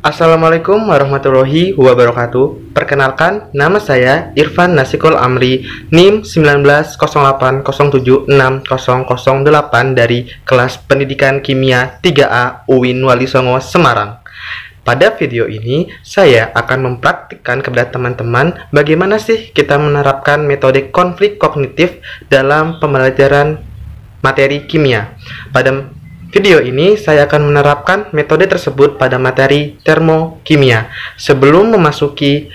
Assalamualaikum warahmatullahi wabarakatuh. Perkenalkan, nama saya Irfan Nasikul Amri, NIM 1908076008 dari kelas Pendidikan Kimia 3A UIN Wali Songo, Semarang. Pada video ini, saya akan mempraktikkan kepada teman-teman bagaimana sih kita menerapkan metode konflik kognitif dalam pembelajaran materi kimia. Pada video ini, saya akan menerapkan metode tersebut pada materi termokimia. Sebelum memasuki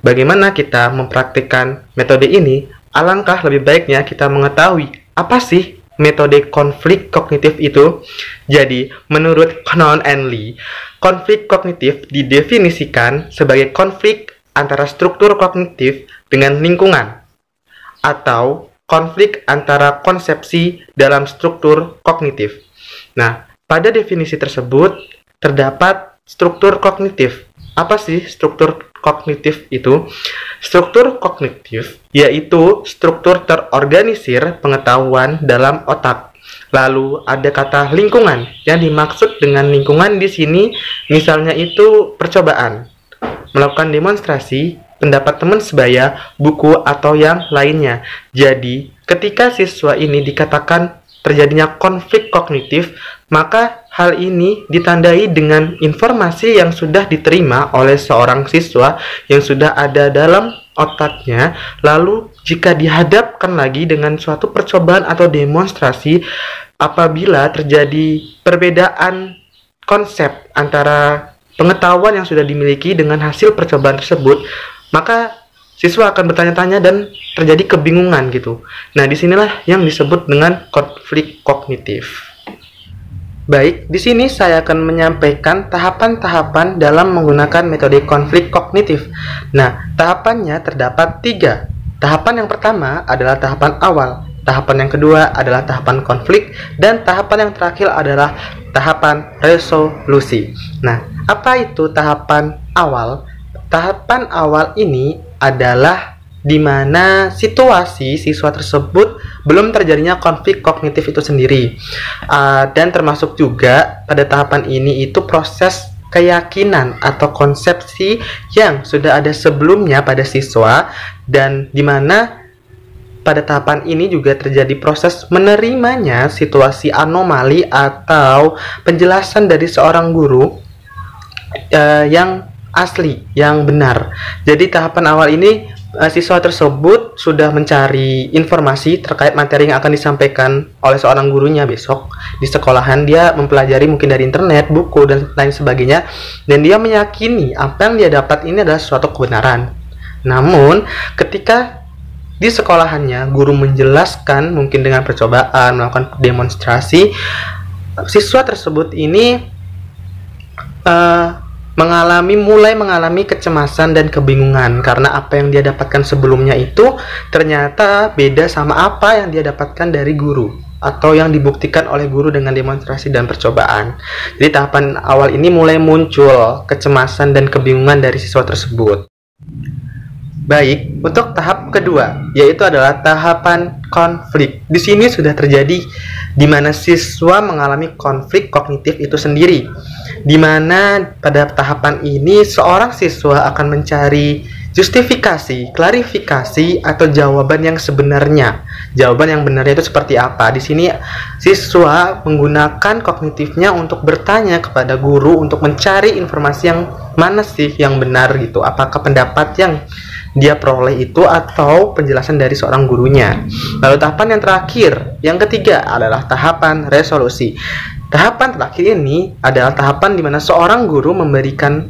bagaimana kita mempraktikkan metode ini, alangkah lebih baiknya kita mengetahui apa sih metode konflik kognitif itu. Jadi, menurut Known and Lee, konflik kognitif didefinisikan sebagai konflik antara struktur kognitif dengan lingkungan, atau konflik antara konsepsi dalam struktur kognitif. Nah, pada definisi tersebut terdapat struktur kognitif. Apa sih struktur kognitif itu? Struktur kognitif yaitu struktur terorganisir pengetahuan dalam otak. Lalu ada kata lingkungan. Yang dimaksud dengan lingkungan di sini misalnya itu percobaan, melakukan demonstrasi, pendapat teman sebaya, buku, atau yang lainnya. Jadi, ketika siswa ini dikatakan terjadinya konflik kognitif, maka hal ini ditandai dengan informasi yang sudah diterima oleh seorang siswa yang sudah ada dalam otaknya. Lalu jika dihadapkan lagi dengan suatu percobaan atau demonstrasi, apabila terjadi perbedaan konsep antara pengetahuan yang sudah dimiliki dengan hasil percobaan tersebut, maka siswa akan bertanya-tanya dan terjadi kebingungan gitu. Nah, disinilah yang disebut dengan konflik kognitif. Baik, di sini saya akan menyampaikan tahapan-tahapan dalam menggunakan metode konflik kognitif. Nah, tahapannya terdapat 3. Tahapan yang pertama adalah tahapan awal, tahapan yang kedua adalah tahapan konflik, dan tahapan yang terakhir adalah tahapan resolusi. Nah, apa itu tahapan awal? Tahapan awal ini adalah di mana situasi siswa tersebut belum terjadinya konflik kognitif itu sendiri. Dan termasuk juga pada tahapan ini itu proses keyakinan atau konsepsi yang sudah ada sebelumnya pada siswa, dan di mana pada tahapan ini juga terjadi proses menerimanya situasi anomali atau penjelasan dari seorang guru yang asli, yang benar. Jadi tahapan awal ini siswa tersebut sudah mencari informasi terkait materi yang akan disampaikan oleh seorang gurunya besok di sekolahan. Dia mempelajari mungkin dari internet, buku, dan lain sebagainya, dan dia meyakini apa yang dia dapat ini adalah suatu kebenaran. Namun ketika di sekolahannya guru menjelaskan mungkin dengan percobaan, melakukan demonstrasi, siswa tersebut ini mulai mengalami kecemasan dan kebingungan karena apa yang dia dapatkan sebelumnya itu ternyata beda sama apa yang dia dapatkan dari guru atau yang dibuktikan oleh guru dengan demonstrasi dan percobaan. Jadi tahapan awal ini mulai muncul kecemasan dan kebingungan dari siswa tersebut. Baik, untuk tahap kedua, yaitu adalah tahapan konflik. Di sini sudah terjadi di mana siswa mengalami konflik kognitif itu sendiri. Di mana pada tahapan ini seorang siswa akan mencari justifikasi, klarifikasi, atau jawaban yang sebenarnya. Jawaban yang benarnya itu seperti apa? Di sini siswa menggunakan kognitifnya untuk bertanya kepada guru untuk mencari informasi yang mana sih yang benar gitu. Apakah pendapat yang dia peroleh itu atau penjelasan dari seorang gurunya. Lalu tahapan yang terakhir, yang ketiga adalah tahapan resolusi. Tahapan terakhir ini adalah tahapan di mana seorang guru memberikan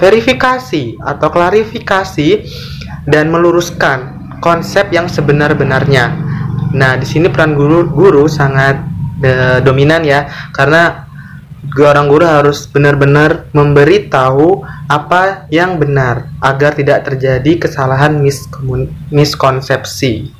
verifikasi atau klarifikasi dan meluruskan konsep yang sebenar-benarnya. Nah, di sini peran guru sangat dominan ya, karena seorang guru harus benar-benar memberitahu apa yang benar agar tidak terjadi kesalahan miskonsepsi.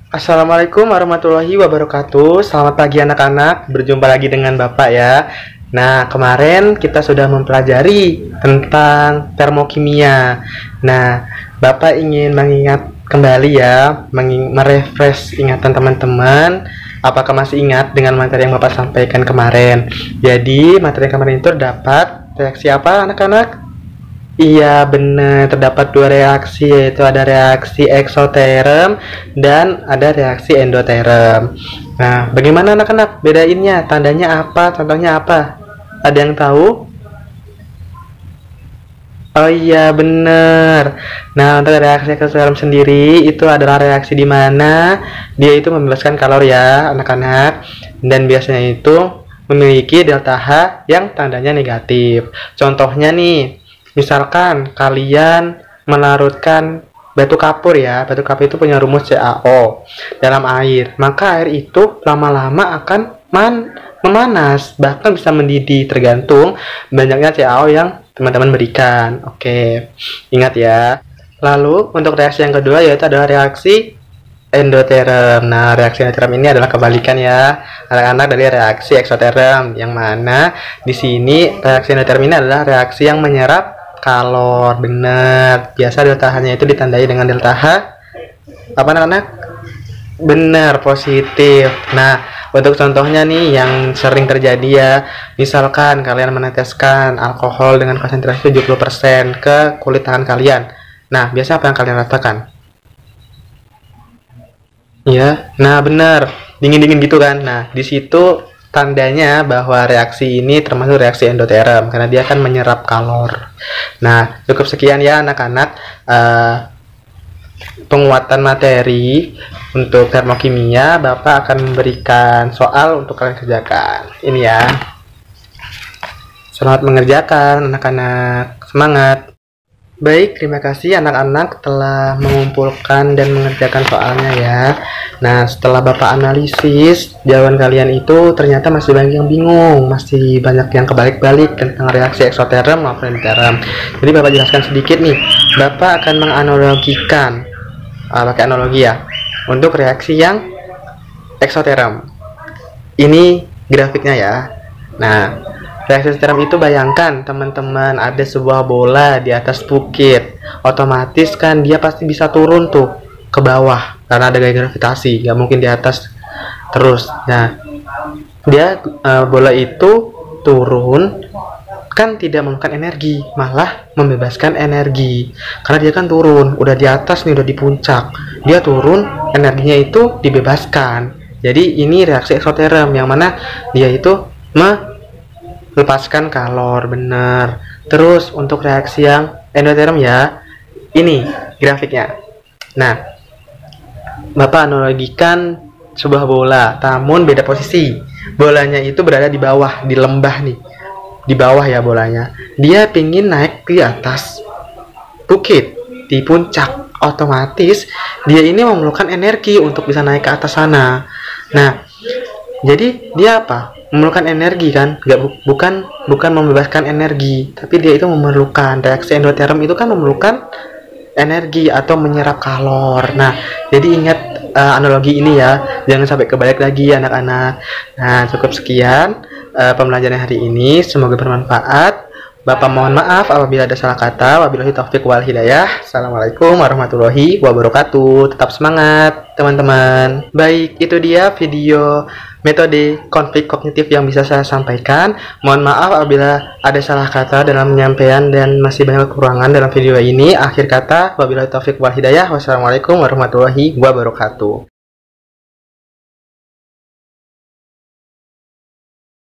Assalamualaikum warahmatullahi wabarakatuh. Selamat pagi anak-anak, berjumpa lagi dengan Bapak ya. Nah, kemarin kita sudah mempelajari tentang termokimia. Nah, Bapak ingin mengingat kembali ya, merefresh ingatan teman-teman Apakah masih ingat dengan materi yang Bapak sampaikan kemarin? Jadi, materi kemarin itu terdapat reaksi apa, anak-anak? Iya, benar. Terdapat dua reaksi, yaitu ada reaksi eksoterm dan ada reaksi endoterm. Nah, bagaimana anak-anak bedainnya? Tandanya apa? Contohnya apa? Ada yang tahu? Oh iya, benar. Nah, untuk reaksi eksoterm sendiri itu adalah reaksi di mana dia itu membebaskan kalori ya, anak-anak. Dan biasanya itu memiliki delta H yang tandanya negatif. Contohnya nih, misalkan kalian melarutkan batu kapur ya, batu kapur itu punya rumus CaO dalam air, maka air itu lama-lama akan memanas, bahkan bisa mendidih tergantung banyaknya CaO yang teman-teman berikan. Oke, ingat ya. Lalu untuk reaksi yang kedua yaitu adalah reaksi endoterm. Nah, reaksi endoterm ini adalah kebalikan ya, anak-anak, dari reaksi eksoterm, yang mana di sini reaksi endoterm ini adalah reaksi yang menyerap kalor. Benar. Biasa delta H-nya itu ditandai dengan delta H apa, anak-anak? Benar, positif. Nah, untuk contohnya nih yang sering terjadi ya, misalkan kalian meneteskan alkohol dengan konsentrasi 70% ke kulit tangan kalian. Nah, biasanya apa yang kalian rasakan? Ya, nah benar, dingin-dingin gitu kan. Nah, di situ tandanya bahwa reaksi ini termasuk reaksi endoterm karena dia akan menyerap kalor. Nah, cukup sekian ya anak-anak penguatan materi untuk termokimia. Bapak akan memberikan soal untuk kalian kerjakan. Ini ya. Selamat mengerjakan anak-anak. Semangat. Baik, terima kasih anak-anak telah mengumpulkan dan mengerjakan soalnya ya. Nah, setelah Bapak analisis, jawaban kalian itu ternyata masih banyak yang bingung, masih banyak yang kebalik-balik tentang reaksi eksoterm maupun endoterm. Jadi Bapak jelaskan sedikit nih. Bapak akan menganalogikan, pakai analogi ya, untuk reaksi yang eksoterm. Ini grafiknya ya. Nah, reaksi eksoterm itu bayangkan teman-teman ada sebuah bola di atas bukit, otomatis kan dia pasti bisa turun tuh ke bawah karena ada gaya gravitasi, nggak mungkin di atas terus. Nah, dia bola itu turun kan tidak memerlukan energi, malah membebaskan energi karena dia kan turun, udah di atas nih, udah di puncak, dia turun, energinya itu dibebaskan. Jadi ini reaksi eksoterm yang mana dia itu lepaskan kalor. Benar. Terus untuk reaksi yang endoterm ya, ini grafiknya. Nah, Bapak analogikan sebuah bola, namun beda posisi. Bolanya itu berada di bawah, di lembah nih, di bawah ya bolanya. Dia pingin naik di atas bukit, di puncak, otomatis dia ini memerlukan energi untuk bisa naik ke atas sana. Nah, jadi dia apa? Memerlukan energi kan, bukan membebaskan energi, tapi dia itu memerlukan. Reaksi endoterm itu kan memerlukan energi atau menyerap kalor. Nah, jadi ingat analogi ini ya, jangan sampai kebalik lagi anak-anak. Nah, cukup sekian pembelajaran hari ini, semoga bermanfaat. Bapak mohon maaf apabila ada salah kata. Wabillahi taufiq wal hidayah. Assalamualaikum warahmatullahi wabarakatuh. Tetap semangat teman-teman. Baik, itu dia video metode konflik kognitif yang bisa saya sampaikan. Mohon maaf apabila ada salah kata dalam penyampaian dan masih banyak kekurangan dalam video ini. Akhir kata, wabillahi taufiq wal hidayah. Wassalamualaikum warahmatullahi wabarakatuh.